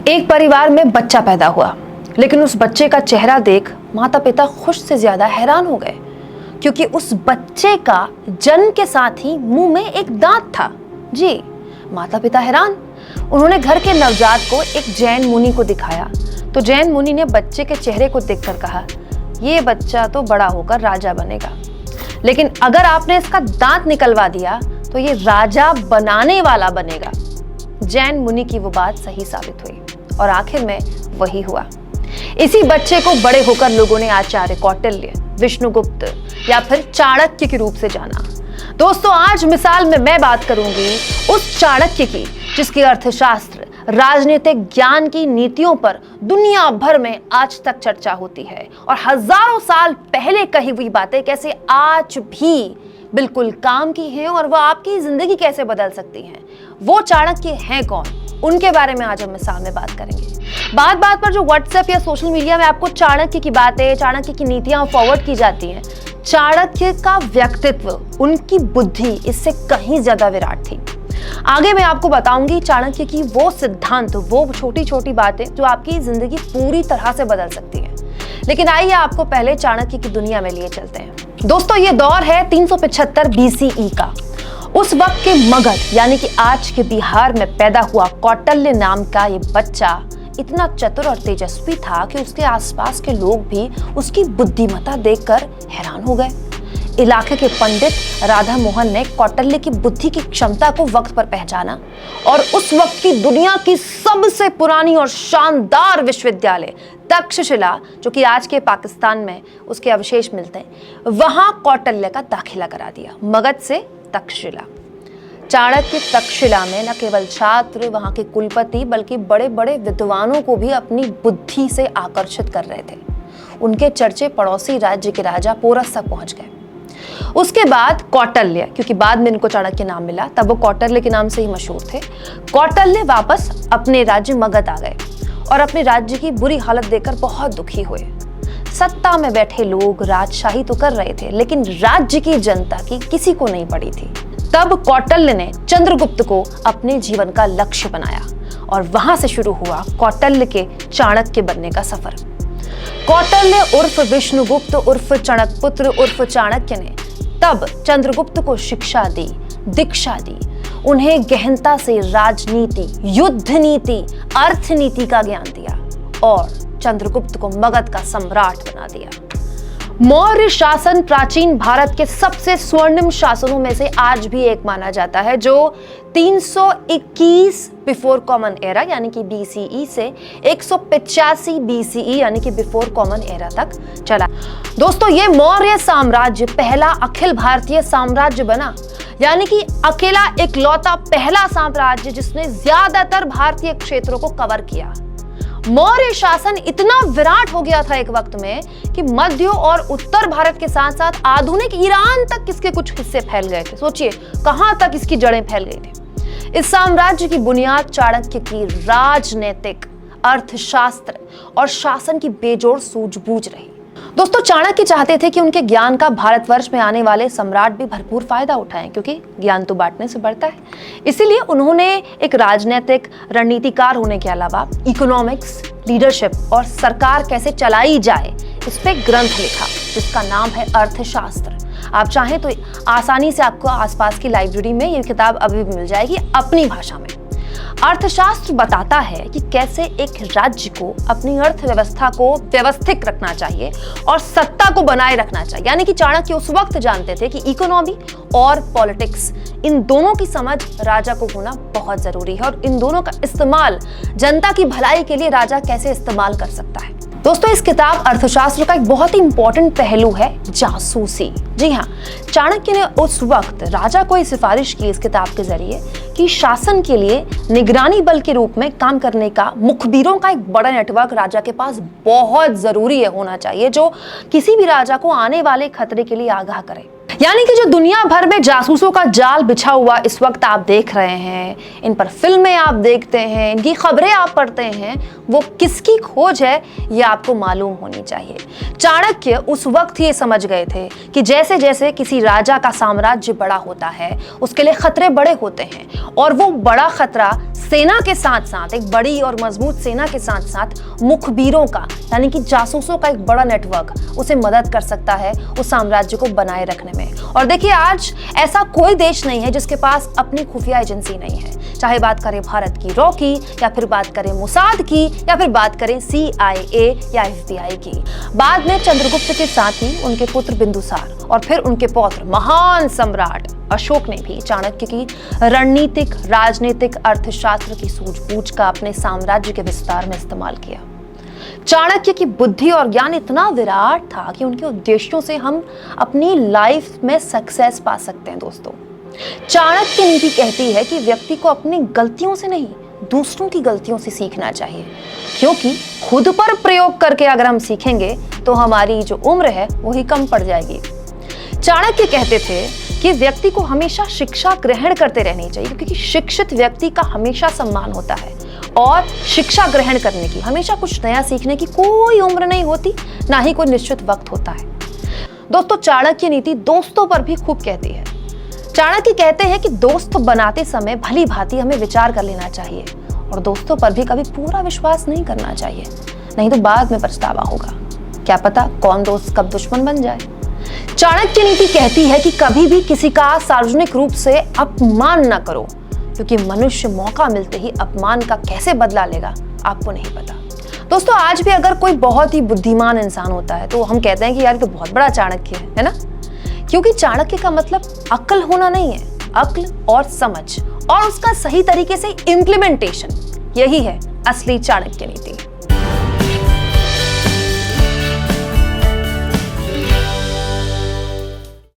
एक परिवार में बच्चा पैदा हुआ, लेकिन उस बच्चे का चेहरा देख माता पिता खुश से ज्यादा हैरान हो गए, क्योंकि उस बच्चे का जन्म के साथ ही मुंह में एक दांत था। जी, माता पिता हैरान। उन्होंने घर के नवजात को एक जैन मुनि को दिखाया, तो जैन मुनि ने बच्चे के चेहरे को देखकर कहा, ये बच्चा तो बड़ा होकर राजा बनेगा, लेकिन अगर आपने इसका दांत निकलवा दिया तो ये राजा बनाने वाला बनेगा। जैन मुनि की वो बात सही साबित हुई और आखिर में वही हुआ। इसी बच्चे को बड़े होकर लोगों ने आचार्य कौटिल्य, विष्णुगुप्त या फिर चाणक्य के रूप से जाना। दोस्तों, आज मिसाल में मैं बात करूंगी उस चाणक्य की जिसकी अर्थशास्त्र, राजनीतिक ज्ञान की नीतियों पर दुनिया भर में आज तक चर्चा होती है और हजारों साल पहले कही हुई बातें कैसे आज भी बिल्कुल काम की हैं और वह आपकी जिंदगी कैसे बदल सकती हैं। वो चाणक्य हैं कौन, उनके बारे में आज हम मिसाल में बात करेंगे। बात बात पर जो व्हाट्सएप या सोशल मीडिया में आपको चाणक्य की बातें, चाणक्य की नीतियां फॉरवर्ड की जाती हैं, चाणक्य का व्यक्तित्व, उनकी बुद्धि इससे कहीं ज्यादा विराट थी। आगे मैं आपको बताऊंगी चाणक्य की वो सिद्धांत, वो छोटी छोटी बातें जो आपकी जिंदगी पूरी तरह से बदल सकती हैं। लेकिन आइए आपको पहले चाणक्य की दुनिया में लिए चलते हैं। दोस्तों, ये दौर है 375 BCE का। उस वक्त के मगध यानी कि आज के बिहार में पैदा हुआ कौटिल्य नाम का ये बच्चा इतना चतुर और तेजस्वी था कि उसके आसपास के लोग भी उसकी बुद्धिमत्ता देखकर हैरान हो गए। इलाके के पंडित राधा मोहन ने कौटिल्य की बुद्धि की क्षमता को वक्त पर पहचाना और उस वक्त की दुनिया की सबसे पुरानी और शानदार विश्वविद्यालय तक्षशिला, जो कि आज के पाकिस्तान में उसके अवशेष मिलते हैं, वहां कौटिल्य का दाखिला करा दिया। मगध से तक्षशिला। चाणक्य तक्षशिला में न केवल छात्र, वहां के कुलपति, बल्कि बड़े बड़े विद्वानों को भी अपनी बुद्धि से आकर्षित कर रहे थे। उनके चर्चे पड़ोसी राज्य के राजा पोरस तक पहुंच गए। उसके बाद कौटिल्य, क्योंकि बाद में इनको चाणक्य नाम मिला, तब वो कौटिल्य के नाम से ही मशहूर थे। कौटिल्य वापस अपने राज्य मगध आ गए और अपने राज्य की बुरी हालत देखकर बहुत दुखी हुए। सत्ता में बैठे लोग राजशाही तो कर रहे थे, लेकिन राज्य की जनता की किसी को नहीं पड़ी थी। तब कौटिल्य ने चंद्रगुप्त को अपने जीवन का लक्ष्य बनाया और वहां से शुरू हुआ कौटिल्य के चाणक्य बनने का सफर। कौटिल्य उर्फ विष्णुगुप्त उर्फ चणकपुत्र उर्फ चाणक्य ने तब चंद्रगुप्त को शिक्षा दी, दीक्षा दी, उन्हें गहनता से राजनीति, युद्ध नीति, अर्थनीति का ज्ञान दिया और चंद्रगुप्त को मगध का सम्राट बना दिया। मौर्य शासन प्राचीन भारत के सबसे स्वर्णिम शासनों में से आज भी एक माना जाता है, जो 321 बिफोर कॉमन एरा यानी कि BCE से 185 BCE यानी कि बिफोर कॉमन एरा तक चला। दोस्तों, ये मौर्य साम्राज्य पहला अखिल भारतीय साम्राज्य बना, यानी कि अकेला इकलौता पहला साम्राज्य जिसने ज्यादातर भारतीय क्षेत्रों को कवर किया। मौर्य शासन इतना विराट हो गया था एक वक्त में कि मध्य और उत्तर भारत के साथ साथ आधुनिक ईरान तक इसके कुछ हिस्से फैल गए थे। सोचिए कहां तक इसकी जड़ें फैल गई थी। इस साम्राज्य की बुनियाद चाणक्य की राजनीतिक, अर्थशास्त्र और शासन की बेजोड़ सूझबूझ रही। दोस्तों, चाणक्य चाहते थे कि उनके ज्ञान का भारतवर्ष में आने वाले सम्राट भी भरपूर फायदा उठाएं, क्योंकि ज्ञान तो बांटने से बढ़ता है। इसीलिए उन्होंने एक राजनीतिक रणनीतिकार होने के अलावा इकोनॉमिक्स, लीडरशिप और सरकार कैसे चलाई जाए इस पे ग्रंथ लिखा, जिसका नाम है अर्थशास्त्र। आप चाहें तो आसानी से आपको आसपास की लाइब्रेरी में ये किताब अभी भी मिल जाएगी अपनी भाषा में। अर्थशास्त्र बताता है कि कैसे एक राज्य को अपनी अर्थव्यवस्था को व्यवस्थित रखना चाहिए और सत्ता को बनाए रखना चाहिए। यानी कि चाणक्य उस वक्त जानते थे कि इकोनॉमी और पॉलिटिक्स, इन दोनों की समझ राजा को होना बहुत जरूरी है और इन दोनों का इस्तेमाल जनता की भलाई के लिए राजा कैसे इस्तेमाल कर सकता है। दोस्तों, इस किताब अर्थशास्त्र का एक बहुत ही इंपॉर्टेंट पहलू है जासूसी। जी हाँ, चाणक्य ने उस वक्त राजा को सिफारिश की इस किताब के जरिए कि शासन के लिए निगरानी बल के रूप में काम करने का मुखबिरों का एक बड़ा नेटवर्क राजा के पास बहुत जरूरी है, होना चाहिए, जो किसी भी राजा को आने वाले खतरे के लिए आगाह करे। यानी कि जो दुनिया भर में जासूसों का जाल बिछा हुआ इस वक्त आप देख रहे हैं, इन पर फिल्में आप देखते हैं, इनकी खबरें आप पढ़ते हैं, वो किसकी खोज है ये आपको मालूम होनी चाहिए। चाणक्य उस वक्त ये समझ गए थे कि जैसे जैसे किसी राजा का साम्राज्य बड़ा होता है उसके लिए खतरे बड़े होते हैं, और वो बड़ा खतरा सेना के साथ साथ, एक बड़ी और मजबूत सेना के साथ साथ मुखबिरों का यानी कि जासूसों का एक बड़ा नेटवर्क उसे मदद कर सकता है उस साम्राज्य को बनाए रखने में। और देखिए, आज ऐसा कोई देश नहीं है जिसके पास अपनी खुफिया एजेंसी नहीं है, चाहे बात करें भारत की रॉ की, या फिर बात करें मोसाद की, या फिर बात करें CIA या FBI की। बाद में चंद्रगुप्त के साथ ही उनके पुत्र बिंदुसार और फिर उनके पौत्र महान सम्राट अशोक ने भी चाणक्य की रणनीतिक, राजनीतिक, अर्थशास्त्र की सूझबूझ का अपने साम्राज्य के विस्तार में इस्तेमाल किया। चाणक्य की बुद्धि और ज्ञान इतना विराट था कि उनके उद्देश्यों से हम अपनी लाइफ में सक्सेस पा सकते हैं। दोस्तों, चाणक्य नीति कहती है कि व्यक्ति को अपनी गलतियों से नहीं, दूसरों की गलतियों से सीखना चाहिए, क्योंकि खुद पर प्रयोग करके अगर हम सीखेंगे तो हमारी जो उम्र है वही कम पड़ जाएगी। चाणक्य कहते थे कि व्यक्ति को हमेशा शिक्षा ग्रहण करते रहनी चाहिए, क्योंकि शिक्षित व्यक्ति का हमेशा सम्मान होता है, और शिक्षा ग्रहण करने की, हमेशा कुछ नया सीखने की कोई उम्र नहीं होती, ना ही कोई निश्चित वक्त होता है। दोस्तों, चाणक्य नीति दोस्तों पर भी खूब कहती है। चाणक्य कहते हैं कि दोस्त बनाते समय भली भांति हमें विचार कर लेना चाहिए, और दोस्तों पर भी कभी पूरा विश्वास नहीं करना चाहिए, नहीं तो बाद में पछतावा होगा। क्या पता कौन दोस्त कब दुश्मन बन जाए। चाणक्य नीति कहती है कि कभी भी किसी का सार्वजनिक रूप से अपमान न करो, क्योंकि मनुष्य मौका मिलते ही अपमान का कैसे बदला लेगा आपको नहीं पता। दोस्तों, आज भी अगर कोई बहुत ही बुद्धिमान इंसान होता है तो हम कहते हैं कि यार ये तो बहुत बड़ा चाणक्य है ना, क्योंकि चाणक्य का मतलब अक्ल होना नहीं है, अक्ल और समझ और उसका सही तरीके से इम्प्लीमेंटेशन, यही है असली चाणक्य नीति।